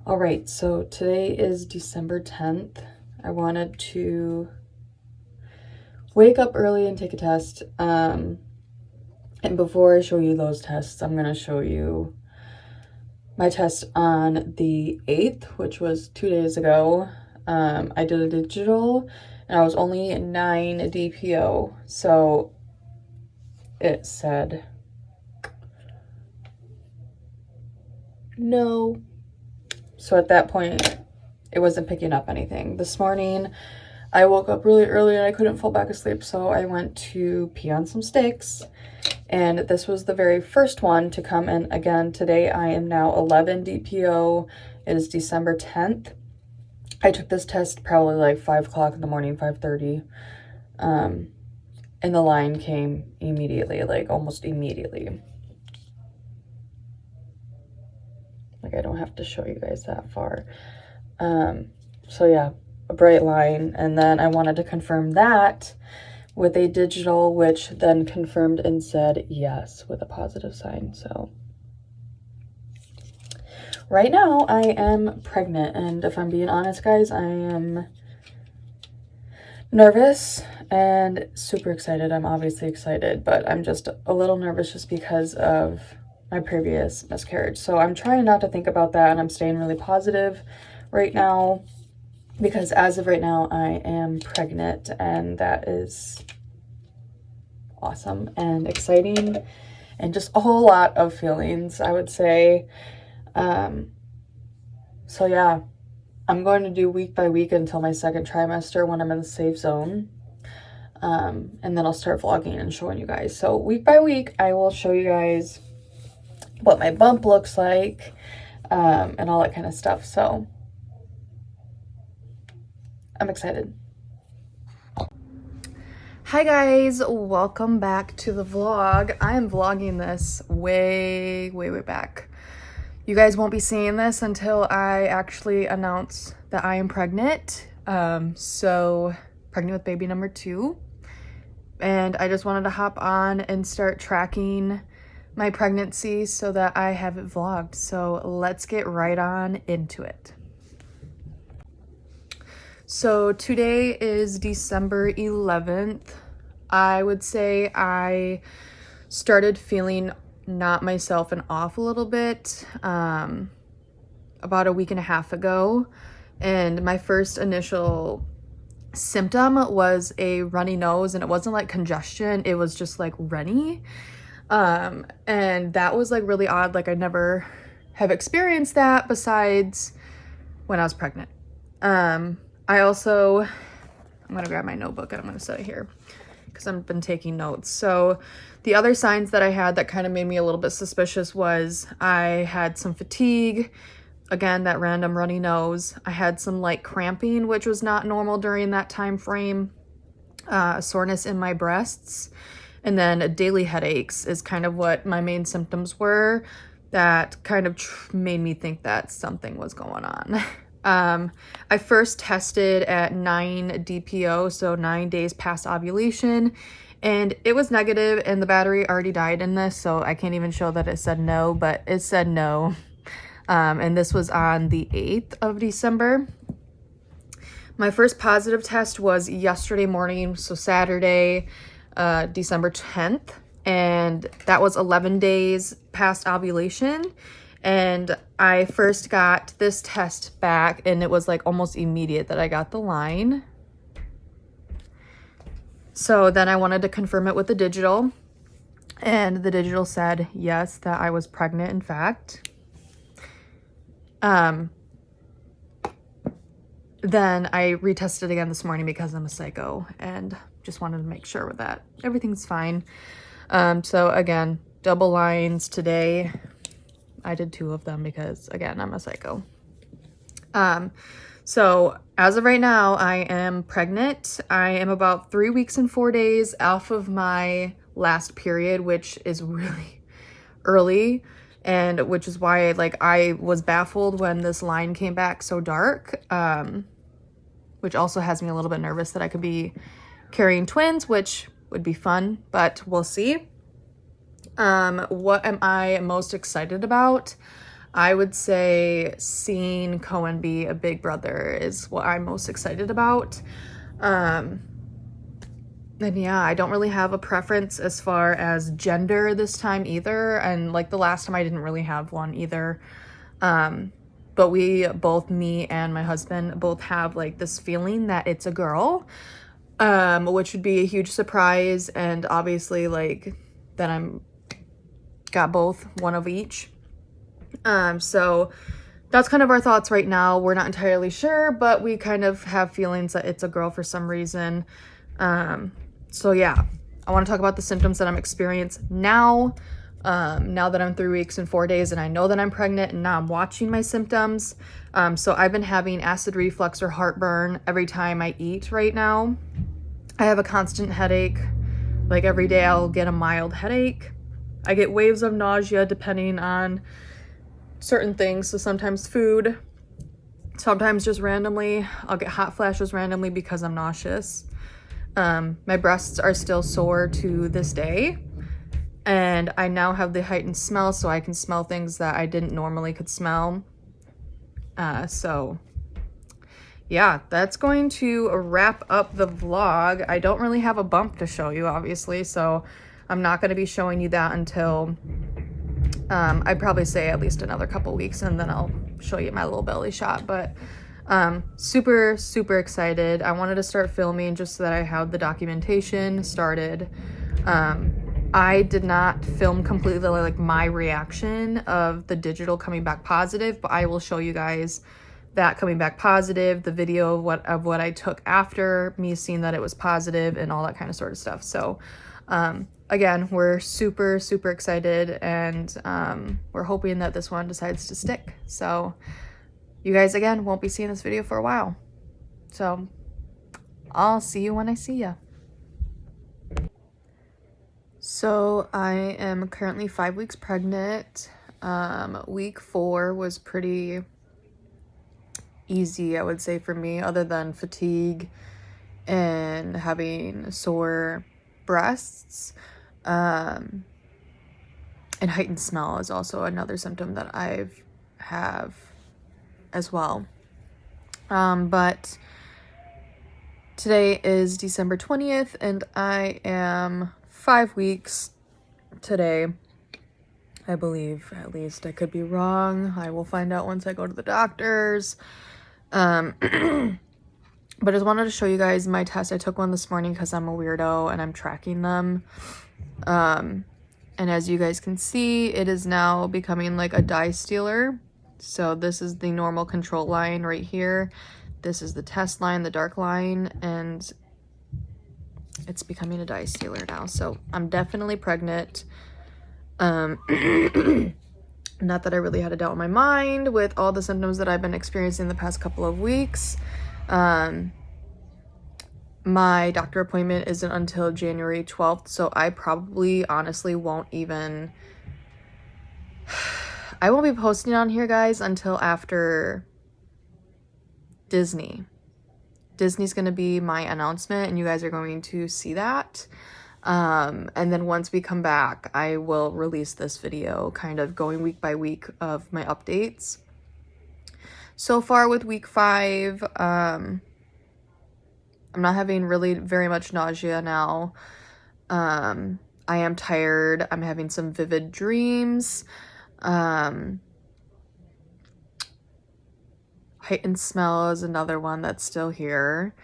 All right, so today is December 10th. I wanted to wake up early and take a test. And before I show you those tests, I'm going to show you my test on the 8th, which was 2 days ago. I did a digital and I was only 9 DPO. So it said no. So at that point, it wasn't picking up anything. This morning, I woke up really early and I couldn't fall back asleep, so I went to pee on some sticks. And this was the very first one to come in. Again, today I am now 11 DPO. It is December 10th. I took this test probably like 5 o'clock in the morning, 5:30. And the line came immediately, like almost immediately. Like I don't have to show you guys that far. So yeah, a bright line. And then I wanted to confirm that with a digital, which then confirmed and said yes with a positive sign. So right now I am pregnant, and if I'm being honest, guys, I am nervous and super excited. I'm obviously excited, but I'm just a little nervous just because of my previous miscarriage. So I'm trying not to think about that, and I'm staying really positive right now because as of right now I am pregnant, and that is awesome and exciting and just a whole lot of feelings, I would say. So yeah, I'm going to do week by week until my second trimester when I'm in the safe zone. And then I'll start vlogging and showing you guys. So week by week, I will show you guys what my bump looks like, and all that kind of stuff. So I'm excited. Hi guys, welcome back to the vlog. I am vlogging this way back. You guys won't be seeing this until I actually announce that I am pregnant. So pregnant with baby number 2. And I just wanted to hop on and start tracking my pregnancy so that I have it vlogged. So let's get right on into it. So today is December 11th. I would say I started feeling not myself and off a little bit about a week and a half ago. And my first initial symptom was a runny nose, and it wasn't like congestion, it was just like runny. And that was like really odd. Like I never have experienced that besides when I was pregnant. I also, I'm gonna grab my notebook and I'm gonna set it here because I've been taking notes. So the other signs that I had that kind of made me a little bit suspicious was I had some fatigue, again, that random runny nose. I had some light cramping, which was not normal during that time frame, soreness in my breasts, and then daily headaches is kind of what my main symptoms were. That kind of made me think that something was going on. I first tested at 9 DPO, so 9 days past ovulation, and it was negative, and the battery already died in this, so I can't even show that it said no, but it said no. And this was on the 8th of December. My first positive test was yesterday morning, so Saturday, December 10th, and that was 11 days past ovulation. And I first got this test back, and it was like almost immediate that I got the line. So then I wanted to confirm it with the digital, and the digital said yes, that I was pregnant, in fact. Then I retested again this morning because I'm a psycho and just wanted to make sure that everything's fine. So again, double lines today. I did 2 of them because, again, I'm a psycho. So as of right now, I am pregnant. I am about 3 weeks and 4 days off of my last period, which is really early, and which is why like I was baffled when this line came back so dark, which also has me a little bit nervous that I could be carrying twins, which would be fun, but we'll see. What am I most excited about? I would say seeing Cohen be a big brother is what I'm most excited about. And yeah, I don't really have a preference as far as gender this time either. And like the last time I didn't really have one either. But we both, me and my husband, both have like this feeling that it's a girl, which would be a huge surprise. And obviously like that I'm got both, one of each. So that's kind of our thoughts right now. We're not entirely sure, but we kind of have feelings that it's a girl for some reason. So yeah, I want to talk about the symptoms that I'm experiencing now. Now that I'm 3 weeks and 4 days and I know that I'm pregnant and now I'm watching my symptoms. So I've been having acid reflux or heartburn every time I eat right now. I have a constant headache. Like every day I'll get a mild headache. I get waves of nausea depending on certain things. So sometimes food, sometimes just randomly. I'll get hot flashes randomly because I'm nauseous. My breasts are still sore to this day. And I now have the heightened smell, so I can smell things that I didn't normally could smell. So yeah, that's going to wrap up the vlog. I don't really have a bump to show you, obviously, so I'm not going to be showing you that until I'd probably say at least another couple weeks, and then I'll show you my little belly shot. But super excited. I wanted to start filming just so that I have the documentation started. I did not film completely like my reaction of the digital coming back positive, but I will show you guys that coming back positive, the video of what I took after me seeing that it was positive and all that kind of sort of stuff. So again, we're super excited, and we're hoping that this one decides to stick. So you guys again won't be seeing this video for a while. So I'll see you when I see ya. So I am currently 5 weeks pregnant. Week 4 was pretty easy, I would say, for me, other than fatigue and having sore breasts. And heightened smell is also another symptom that I have as well. But today is December 20th, and I am 5 weeks today, I believe. At least I could be wrong. I will find out once I go to the doctors. But I just wanted to show you guys my test. I took one this morning because I'm a weirdo and I'm tracking them. And as you guys can see, it is now becoming like a dye stealer. So this is the normal control line right here. This is the test line, the dark line, and it's becoming a dye stealer now. So I'm definitely pregnant. Not that I really had a doubt in my mind with all the symptoms that I've been experiencing the past couple of weeks. My doctor appointment isn't until January 12th, so I probably honestly won't even... I won't be posting on here, guys, until after Disney. Disney's going to be my announcement, and you guys are going to see that. And then once we come back, I will release this video, kind of going week by week of my updates. So far with week 5, I'm not having really very much nausea now. I am tired. I'm having some vivid dreams. Heightened smell is another one that's still here.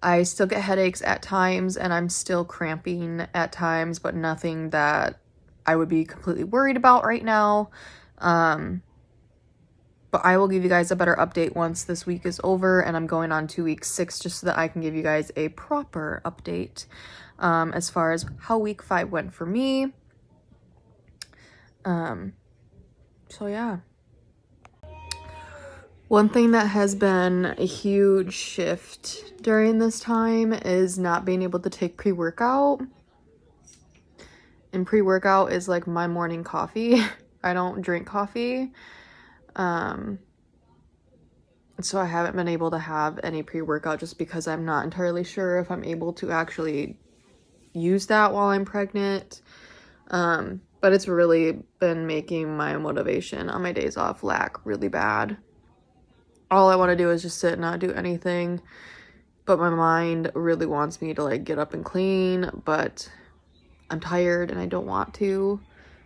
I still get headaches at times, and I'm still cramping at times, but nothing that I would be completely worried about right now. But I will give you guys a better update once this week is over and I'm going on to week 6, just so that I can give you guys a proper update as far as how week 5 went for me. So yeah. One thing that has been a huge shift during this time is not being able to take pre-workout. And pre-workout is like my morning coffee. I don't drink coffee. So I haven't been able to have any pre-workout just because I'm not entirely sure if I'm able to actually use that while I'm pregnant. But but it's really been making my motivation on my days off lack really bad. All I want to do is just sit and not do anything, but my mind really wants me to like get up and clean, but I'm tired and I don't want to.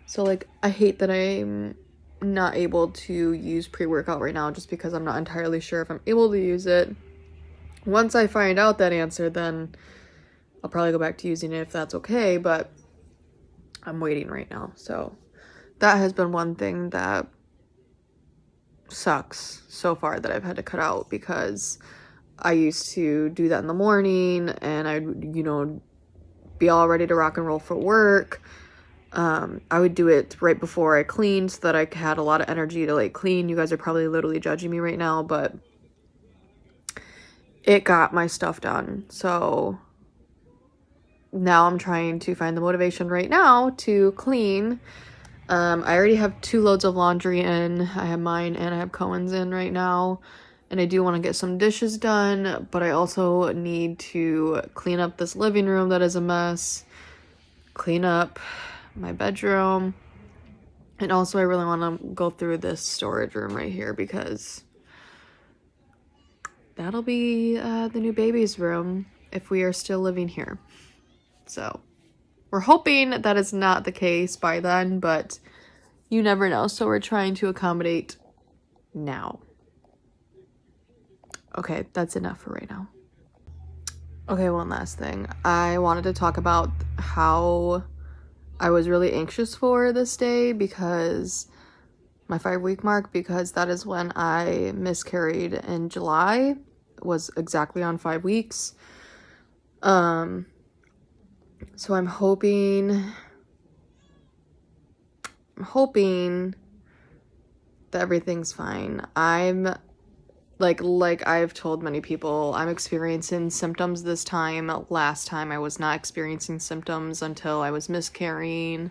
So like I hate that I'm not able to use pre-workout right now just because I'm not entirely sure if I'm able to use it. Once I find out that answer, then I'll probably go back to using it if that's okay, but I'm waiting right now. So that has been one thing that sucks so far that I've had to cut out, because I used to do that in the morning and I'd, you know, be all ready to rock and roll for work. I would do it right before I cleaned so that I had a lot of energy to like clean. You guys are probably literally judging me right now, but it got my stuff done. So now I'm trying to find the motivation right now to clean. I already have 2 loads of laundry in. I have mine and I have Cohen's in right now. And I do want to get some dishes done, but I also need to clean up this living room that is a mess, clean up my bedroom, and also I really want to go through this storage room right here because that'll be the new baby's room if we are still living here. So we're hoping that is not the case by then, but you never know. So we're trying to accommodate now. Okay, that's enough for right now. Okay, one last thing. I wanted to talk about how I was really anxious for this day, because my 5-week mark, because that is when I miscarried in July. It was exactly on 5 weeks. So I'm hoping that everything's fine. I'm like I've told many people, I'm experiencing symptoms this time. Last time I was not experiencing symptoms until I was miscarrying.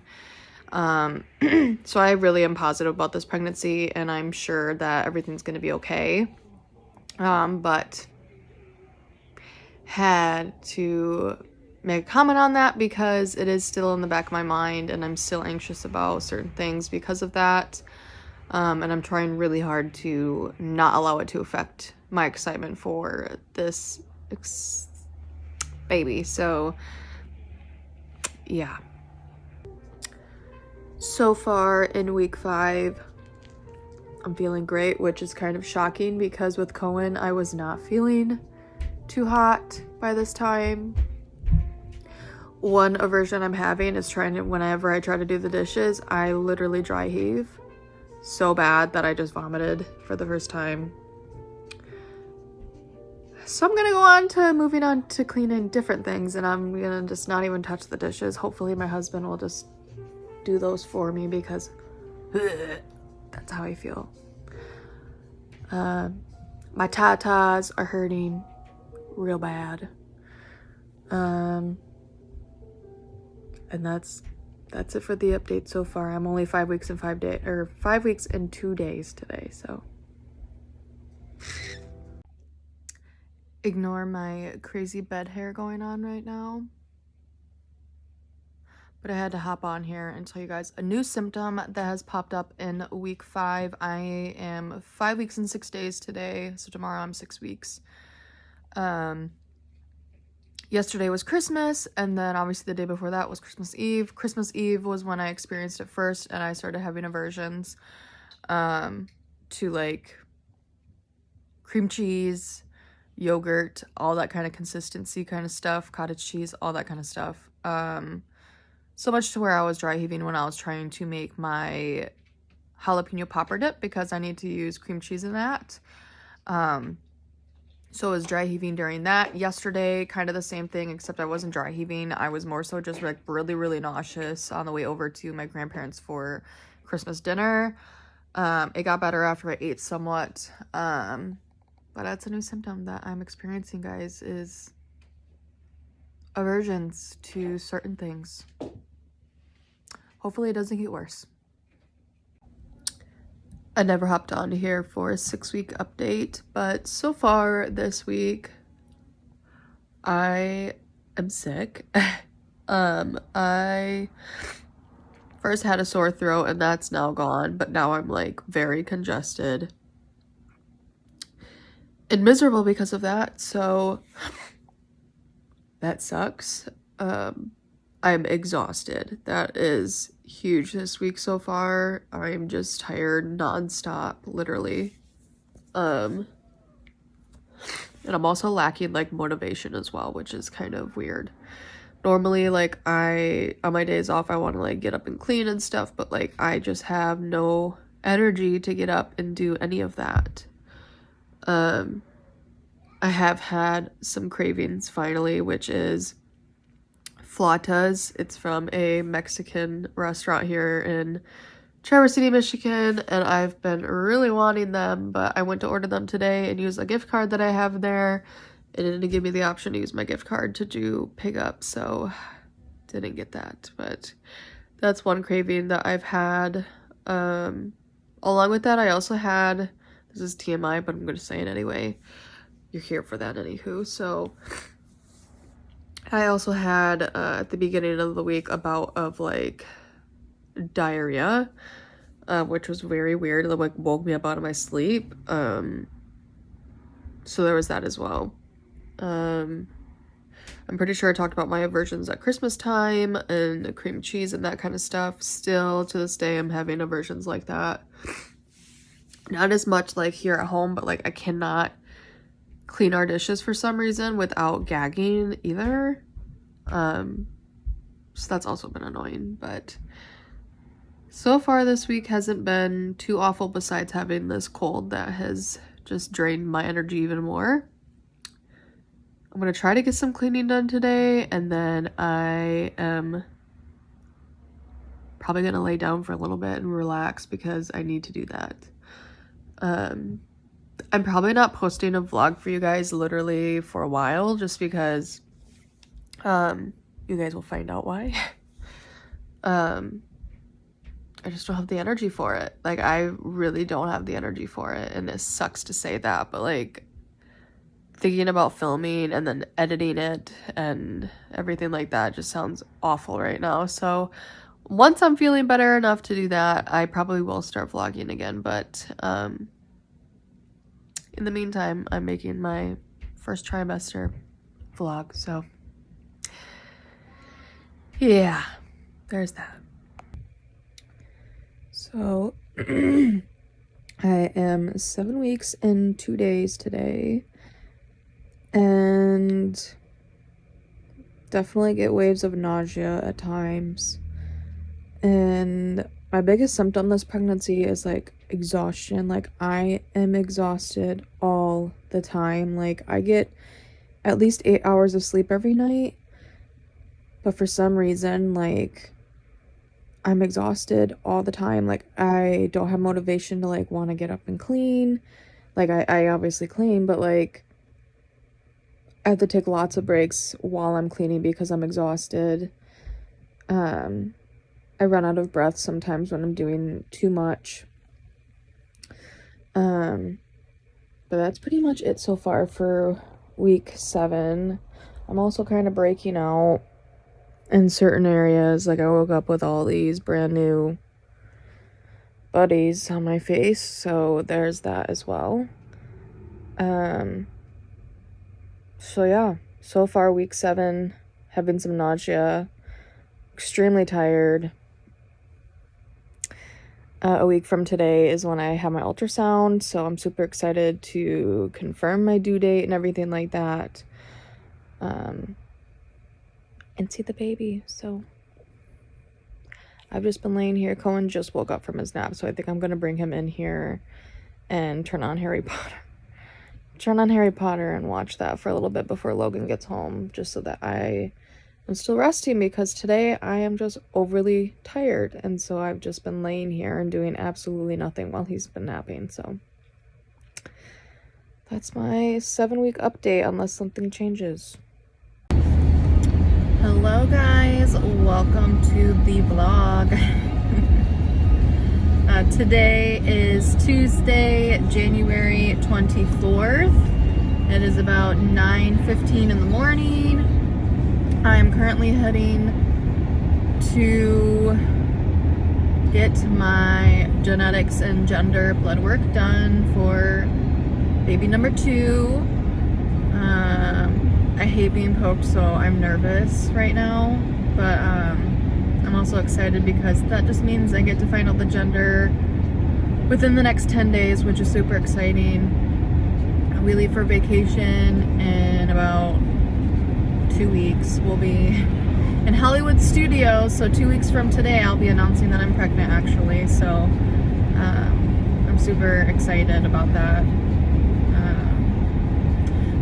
So I really am positive about this pregnancy, and I'm sure that everything's going to be okay. But had to make a comment on that because it is still in the back of my mind and I'm still anxious about certain things because of that. And I'm trying really hard to not allow it to affect my excitement for this baby. So, yeah. So far in week 5, I'm feeling great, which is kind of shocking because with Cohen, I was not feeling too hot by this time. One aversion I'm having is whenever I try to do the dishes, I literally dry heave so bad that I just vomited for the first time. So I'm gonna go on to moving on to cleaning different things, and I'm gonna just not even touch the dishes. Hopefully my husband will just do those for me because that's how I feel. My tatas are hurting real bad. And that's it for the update so far. I'm only 5 weeks and 5 days, or 5 weeks and 2 days today, so ignore my crazy bed hair going on right now. But I had to hop on here and tell you guys a new symptom that has popped up in week 5. I am 5 weeks and 6 days today, so tomorrow I'm 6 weeks. Yesterday was Christmas, and then obviously the day before that was Christmas Eve. Christmas Eve was when I experienced it first, and I started having aversions to like cream cheese, yogurt, all that kind of consistency kind of stuff, cottage cheese, all that kind of stuff. So much to where I was dry heaving when I was trying to make my jalapeno popper dip because I need to use cream cheese in that. So I was dry heaving during that. Yesterday, kind of the same thing, except I wasn't dry heaving. I was more so just like really, really nauseous on the way over to my grandparents for Christmas dinner. It got better after I ate somewhat. But that's a new symptom that I'm experiencing, guys, is aversions to certain things. Hopefully it doesn't get worse. I never hopped on here for a 6-week update, but so far this week, I am sick. First first had a sore throat and that's now gone, but now I'm like very congested and miserable because of that, so that sucks. I'm exhausted. That is huge this week so far. I'm just tired nonstop, literally. And I'm also lacking like motivation as well, which is kind of weird. Normally, like, on my days off, I want to like get up and clean and stuff, but like I just have no energy to get up and do any of that. I have had some cravings finally, which is flautas. It's from a Mexican restaurant here in Traverse City, Michigan, and I've been really wanting them, but I went to order them today and use a gift card that I have there. It didn't give me the option to use my gift card to do pick up, so didn't get that, but that's one craving that I've had. Along with that, I also had, this is TMI, but I'm going to say it anyway. You're here for that anywho. So I also had at the beginning of the week a bout of like diarrhea, which was very weird. It like woke me up out of my sleep. So there was that as well. I'm pretty sure I talked about my aversions at Christmas time and the cream cheese and that kind of stuff. Still to this day, I'm having aversions like that. Not as much like here at home, but like I cannot clean our dishes for some reason without gagging either. So that's also been annoying, but so far this week hasn't been too awful besides having this cold that has just drained my energy even more. I'm going to try to get some cleaning done today, and then I am probably going to lay down for a little bit and relax because I need to do that. I'm probably not posting a vlog for you guys literally for a while just because you guys will find out why. I just don't have the energy for it. Like, I really don't have the energy for it, and it sucks to say that, but like thinking about filming and then editing it and everything like that just sounds awful right now. So once I'm feeling better enough to do that, I probably will start vlogging again, but in the meantime, I'm making my first trimester vlog, so yeah, there's that. So I am 7 weeks and 2 days today, and definitely get waves of nausea at times. And my biggest symptom this pregnancy is like exhaustion. Like, I am exhausted all the time. Like, I get at least 8 hours of sleep every night, but for some reason, like, I'm exhausted all the time. Like, I don't have motivation to like want to get up and clean. Like, I obviously clean, but like I have to take lots of breaks while I'm cleaning because I'm exhausted. I run out of breath sometimes when I'm doing too much. But that's pretty much it so far for week 7. I'm also kind of breaking out in certain areas. Like, I woke up with all these brand new buddies on my face, so there's that as well. So yeah, so far week 7, having some nausea, extremely tired. A week from today is when I have my ultrasound, so I'm super excited to confirm my due date and everything like that, and see the baby. So I've just been laying here. Cohen just woke up from his nap, so I think I'm gonna bring him in here and turn on Harry Potter and watch that for a little bit before Logan gets home, just so that I am still resting, because today I am just overly tired, and so I've just been laying here and doing absolutely nothing while he's been napping. So that's my 7-week update, unless something changes. Hello guys, welcome to the vlog. Today is Tuesday, January 24th. It is about 9:15 in the morning. I am currently heading to get my genetics and gender blood work done for baby number 2. I hate being poked, so I'm nervous right now, but I'm also excited because that just means I get to find out the gender within the next 10 days, which is super exciting. We leave for vacation in about 2 weeks. We'll be in Hollywood Studios, so 2 weeks from today I'll be announcing that I'm pregnant, actually, so I'm super excited about that.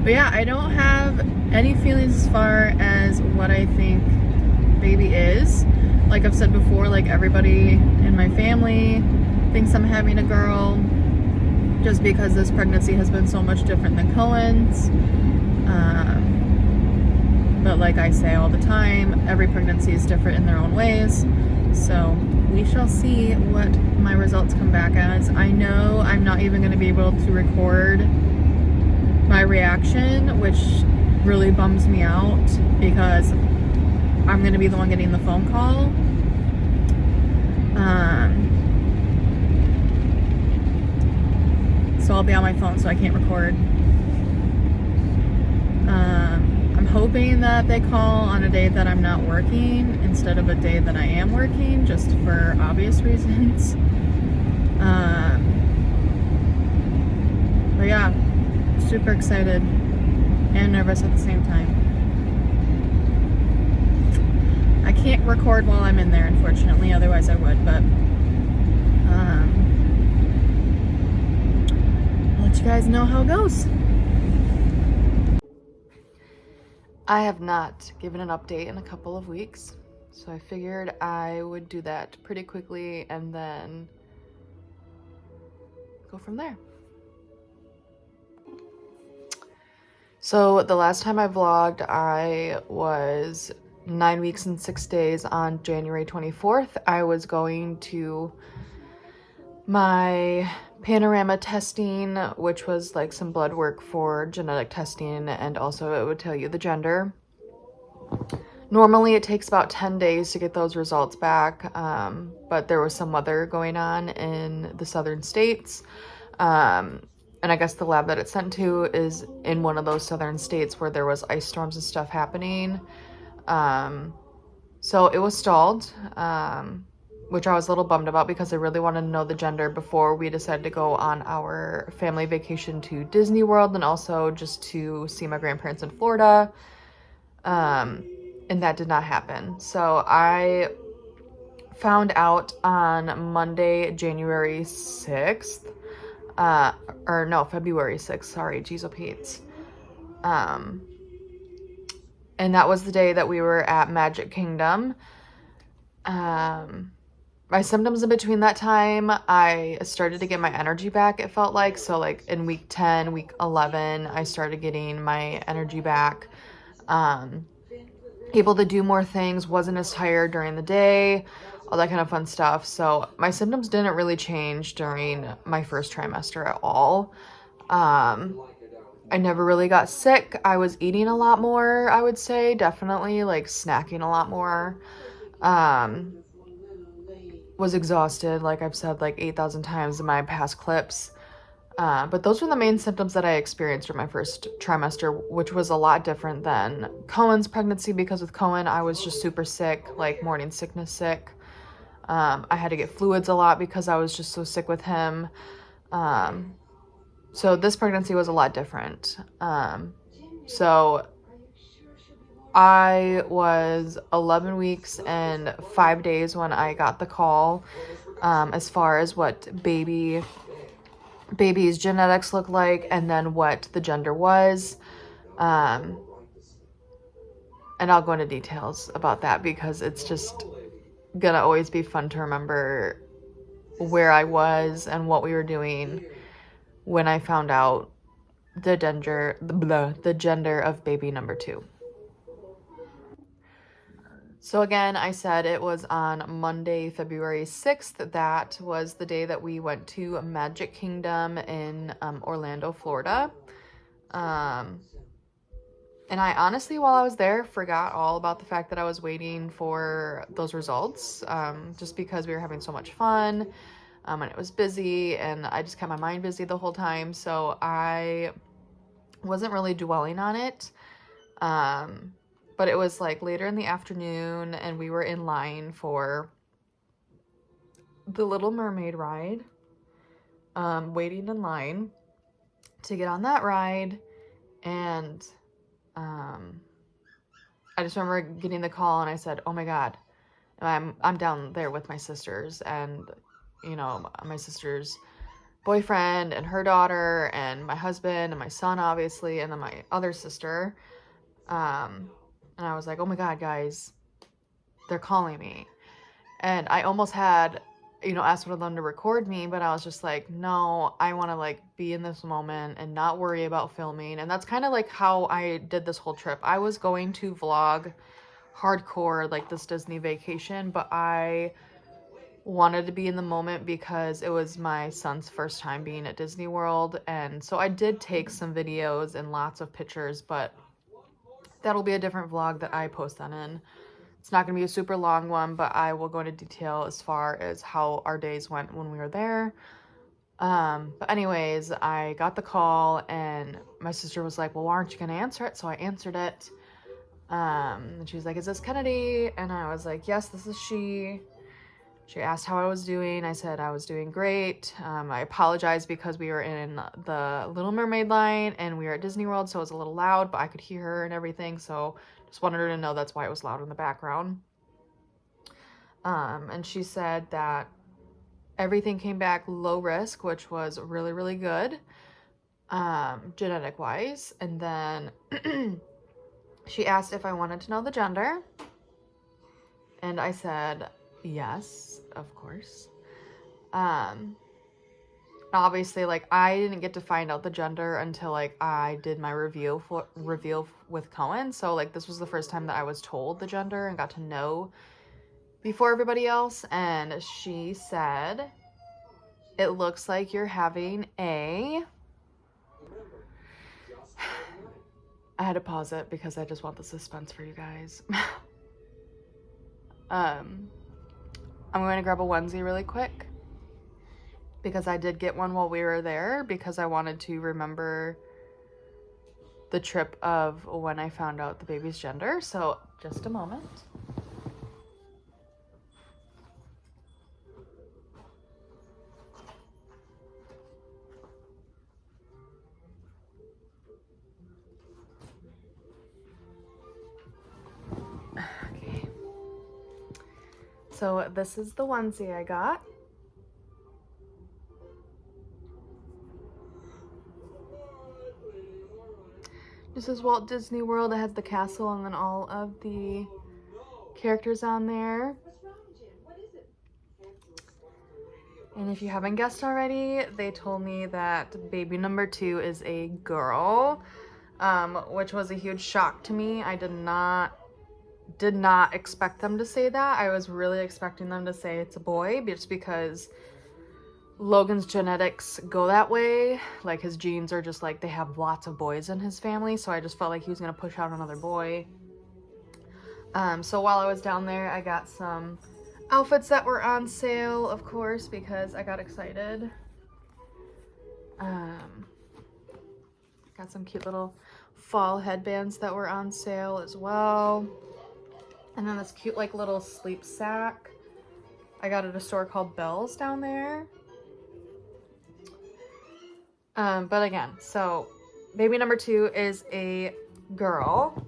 But yeah, I don't have any feelings as far as what I think baby is. Like I've said before, like everybody in my family thinks I'm having a girl just because this pregnancy has been so much different than Cohen's. But like I say all the time, every pregnancy is different in their own ways. So we shall see what my results come back as. I know I'm not even going to be able to record my reaction, which really bums me out because I'm going to be the one getting the phone call. So I'll be on my phone, so I can't record. I'm hoping that they call on a day that I'm not working instead of a day that I am working, just for obvious reasons. But yeah, super excited and nervous at the same time. I can't record while I'm in there, unfortunately, otherwise I would, but I'll let you guys know how it goes. I have not given an update in a couple of weeks, so I figured I would do that pretty quickly and then go from there. So the last time I vlogged, I was 9 weeks and 6 days on January 24th. I was going to my panorama testing, which was like some blood work for genetic testing, and also it would tell you the gender. Normally it takes about 10 days to get those results back, but there was some weather going on in the southern states. And I guess the lab that it's sent to is in one of those southern states where there was ice storms and stuff happening. So it was stalled, which I was a little bummed about because I really wanted to know the gender before we decided to go on our family vacation to Disney World and also just to see my grandparents in Florida. And that did not happen. So I found out on Monday, January 6th. Or no, February 6th, sorry, geez, oh Pete's. And that was the day that we were at Magic Kingdom. My symptoms in between that time, I started to get my energy back, it felt like. So like in week 10, week 11, I started getting my energy back. Able to do more things, wasn't as tired during the day, all that kind of fun stuff. So my symptoms didn't really change during my first trimester at all. I never really got sick. I was eating a lot more, I would say, definitely, like snacking a lot more. Was exhausted, like I've said like 8,000 times in my past clips. But those were the main symptoms that I experienced during my first trimester, which was a lot different than Cohen's pregnancy, because with Cohen, I was just super sick, like morning sickness sick. I had to get fluids a lot because I was just so sick with him. So this pregnancy was a lot different. So I was 11 weeks and 5 days when I got the call, as far as what baby's genetics look like and then what the gender was. And I'll go into details about that because it's just gonna always be fun to remember where I was and what we were doing when I found out the gender of baby number 2. So again, I said it was on Monday, February 6th. That was the day that we went to Magic Kingdom in Orlando, Florida. And I honestly, while I was there, forgot all about the fact that I was waiting for those results, just because we were having so much fun, and it was busy, and I just kept my mind busy the whole time, so I wasn't really dwelling on it. But it was like later in the afternoon, and we were in line for the Little Mermaid ride, waiting in line to get on that ride, and I just remember getting the call, and I said, "Oh my God, I'm down there with my sisters, and you know, my sister's boyfriend and her daughter and my husband and my son, obviously, and then my other sister." And I was like, "Oh my God, guys, they're calling me." And I almost had, you know, asked one of them to record me, but I was just like, no, I want to like be in this moment and not worry about filming. And that's kind of like how I did this whole trip. I was going to vlog hardcore like this Disney vacation, but I wanted to be in the moment because it was my son's first time being at Disney World. And so I did take some videos and lots of pictures, but that'll be a different vlog that I post that in. It's not going to be a super long one, but I will go into detail as far as how our days went when we were there. But anyways, I got the call, and my sister was like, "Well, why aren't you going to answer it?" So I answered it. And she was like, "Is this Kennedy?" And I was like, "Yes, this is she." She asked how I was doing. I said I was doing great. I apologized because we were in the Little Mermaid line and we were at Disney World, so it was a little loud, but I could hear her and everything, so just wanted her to know that's why it was loud in the background. And she said that everything came back low risk, which was really, really good, genetic-wise. And then she asked if I wanted to know the gender, and I said yes, of course. Obviously, like, I didn't get to find out the gender until like I did my reveal with Cohen, so like this was the first time that I was told the gender and got to know before everybody else. And she said, "It looks like you're having a..." I had to pause it because I just want the suspense for you guys. I'm going to grab a onesie really quick because I did get one while we were there because I wanted to remember the trip of when I found out the baby's gender. So just a moment. Okay. So this is the onesie I got. This is Walt Disney World. It has the castle and then all of the characters on there. And if you haven't guessed already, they told me that baby number 2 is a girl, which was a huge shock to me. I did not expect them to say that. I was really expecting them to say it's a boy, just because Logan's genetics go that way. Like, his genes are just like, they have lots of boys in his family, so I just felt like he was gonna push out another boy. So while I was down there, I got some outfits that were on sale, of course, because I got excited. Got some cute little fall headbands that were on sale as well. And then this cute like little sleep sack I got at a store called Belle's down there. But again, so baby number 2 is a girl,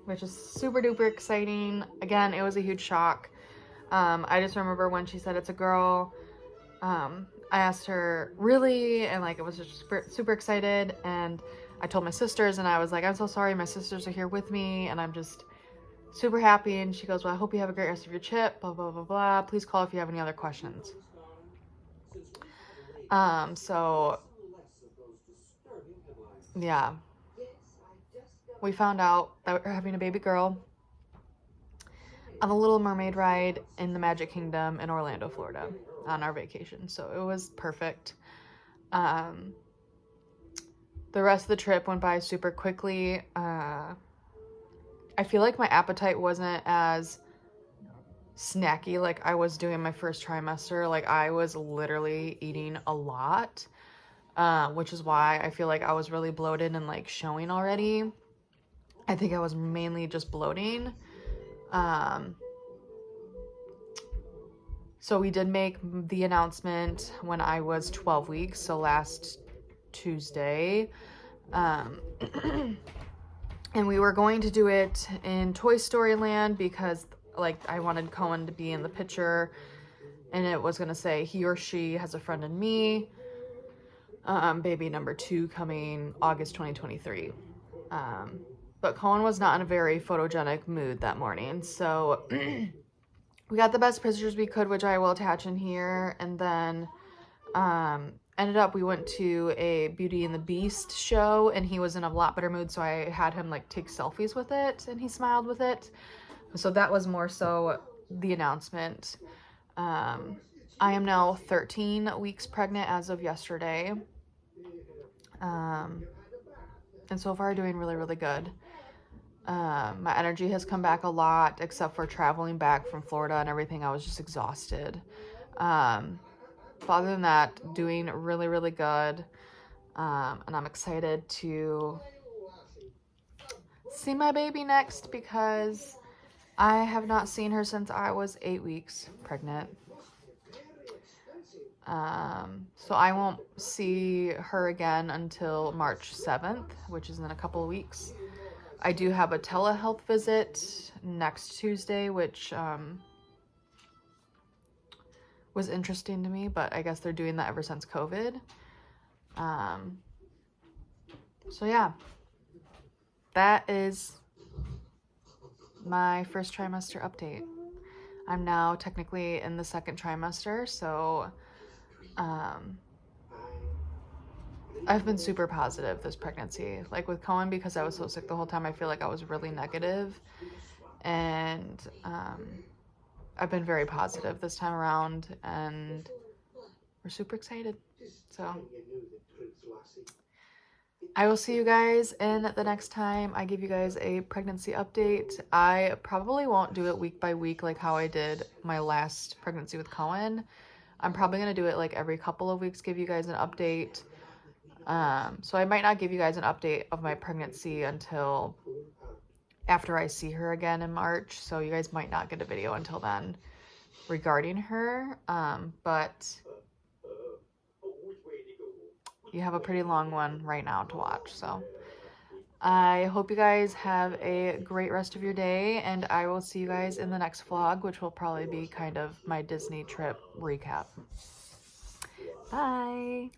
which is super duper exciting. Again, it was a huge shock. I just remember when she said it's a girl, I asked her, really? And like, it was just super excited. And I told my sisters, and I was like, "I'm so sorry, my sisters are here with me, and I'm just super happy." And she goes, "Well, I hope you have a great rest of your trip, blah, blah, blah, blah. Please call if you have any other questions." So yeah, we found out that we're having a baby girl on the Little Mermaid ride in the Magic Kingdom in Orlando, Florida on our vacation. So it was perfect. The rest of the trip went by super quickly. I feel like my appetite wasn't as snacky like I was doing my first trimester. Like I was literally eating a lot, which is why I feel like I was really bloated and like showing already. I think I was mainly just bloating. So we did make the announcement when I was 12 weeks, so last Tuesday. And we were going to do it in Toy Story Land because like I wanted Cohen to be in the picture, and it was gonna say he or she has a friend in me. Baby number 2 coming August 2023. But Cohen was not in a very photogenic mood that morning, so we got the best pictures we could, which I will attach in here, and then ended up we went to a Beauty and the Beast show, and he was in a lot better mood, so I had him like take selfies with it, and he smiled with it. So that was more so the announcement. I am now 13 weeks pregnant as of yesterday. And so far doing really, really good. My energy has come back a lot, except for traveling back from Florida and everything. I was just exhausted. But other than that, doing really, really good. And I'm excited to see my baby next because I have not seen her since I was 8 weeks pregnant. So I won't see her again until March 7th, which is in a couple of weeks. I do have a telehealth visit next Tuesday, which was interesting to me, but I guess they're doing that ever since COVID. So yeah, that is my first trimester update. I'm now technically in the second trimester, so I've been super positive this pregnancy. Like with Cohen, because I was so sick the whole time, I feel like I was really negative. And I've been very positive this time around, and we're super excited. So I will see you guys in the next time I give you guys a pregnancy update. I probably won't do it week by week like how I did my last pregnancy with Cohen. I'm probably going to do it like every couple of weeks, give you guys an update. So I might not give you guys an update of my pregnancy until after I see her again in March. So you guys might not get a video until then regarding her. But you have a pretty long one right now to watch. So I hope you guys have a great rest of your day, and I will see you guys in the next vlog, which will probably be kind of my Disney trip recap. Bye.